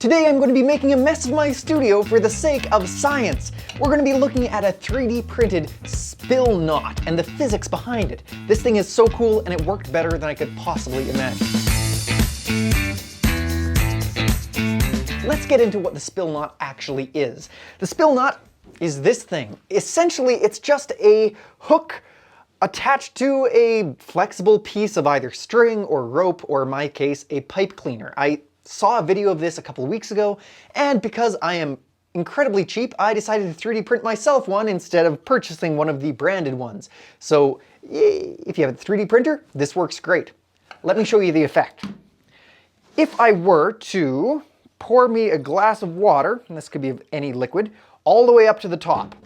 Today I'm going to be making a mess of my studio for the sake of science. We're going to be looking at a 3D printed Spillnot and the physics behind it. This thing is so cool and it worked better than I could possibly imagine. Let's get into what the Spillnot actually is. The Spillnot is this thing. Essentially, it's just a hook attached to a flexible piece of either string or rope, or in my case, a pipe cleaner. I saw a video of this a couple of weeks ago, and because I am incredibly cheap, I decided to 3D print myself one instead of purchasing one of the branded ones. So if you have a 3D printer, this works great. Let me show you the effect. If I were to pour me a glass of water, and this could be of any liquid, all the way up to the top,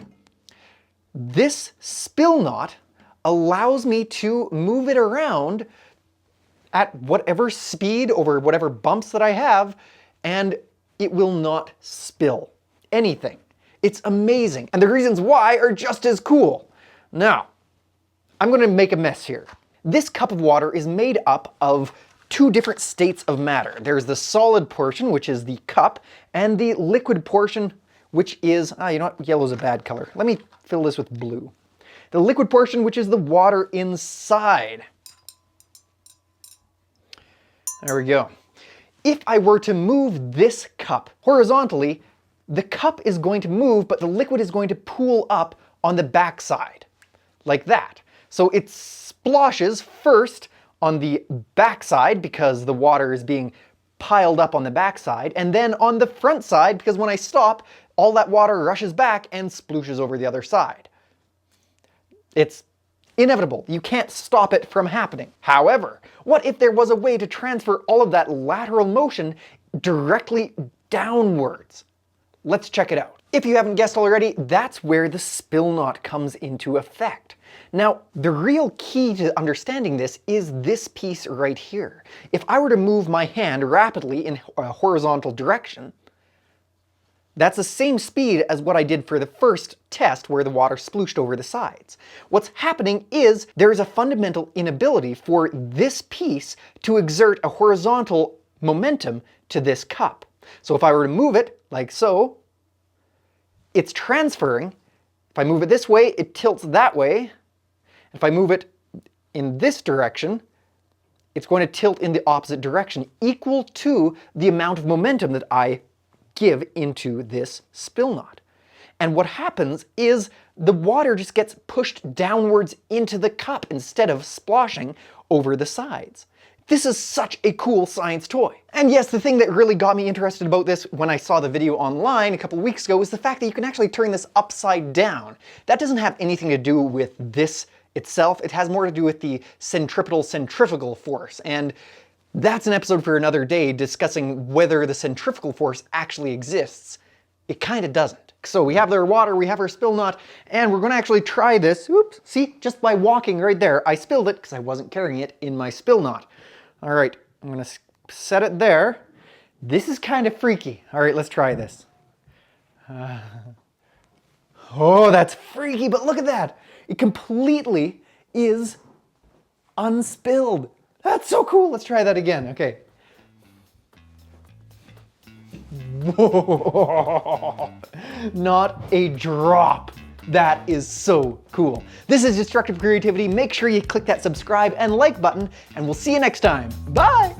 this Spillnot allows me to move it around at whatever speed over whatever bumps that I have, and it will not spill anything. It's amazing, and the reasons why are just as cool. Now, I'm going to make a mess here. This cup of water is made up of two different states of matter. There's the solid portion, which is the cup, and the liquid portion, which is, you know what, yellow's a bad color. Let me fill this with blue. The liquid portion, which is the water inside. There we go. If I were to move this cup horizontally, the cup is going to move, but the liquid is going to pool up on the back side, like that. So it splashes first on the back side because the water is being piled up on the back side, and then on the front side because when I stop, all that water rushes back and splooshes over the other side. It's inevitable. You can't stop it from happening. However, what if there was a way to transfer all of that lateral motion directly downwards? Let's check it out. If you haven't guessed already, that's where the Spillnot comes into effect. Now, the real key to understanding this is this piece right here. If I were to move my hand rapidly in a horizontal direction, that's the same speed as what I did for the first test where the water splooshed over the sides. What's happening is there is a fundamental inability for this piece to exert a horizontal momentum to this cup. So if I were to move it like so, it's transferring. If I move it this way, it tilts that way. If I move it in this direction, it's going to tilt in the opposite direction, equal to the amount of momentum that I give into this Spillnot. And what happens is the water just gets pushed downwards into the cup instead of splashing over the sides. This is such a cool science toy. And yes, the thing that really got me interested about this when I saw the video online a couple of weeks ago is the fact that you can actually turn this upside down. That doesn't have anything to do with this itself. It has more to do with the centrifugal force. And that's an episode for another day, discussing whether the centrifugal force actually exists. It kind of doesn't. So we have our water, we have our Spillnot, and we're going to actually try this. Oops, see, just by walking right there, I spilled it because I wasn't carrying it in my Spillnot. All right, I'm going to set it there. This is kind of freaky. All right, let's try this. Oh, that's freaky, but look at that. It completely is unspilled. That's so cool. Let's try that again. Okay. Whoa. Not a drop. That is so cool. This is Destructive Creativity. Make sure you click that subscribe and like button, and we'll see you next time. Bye.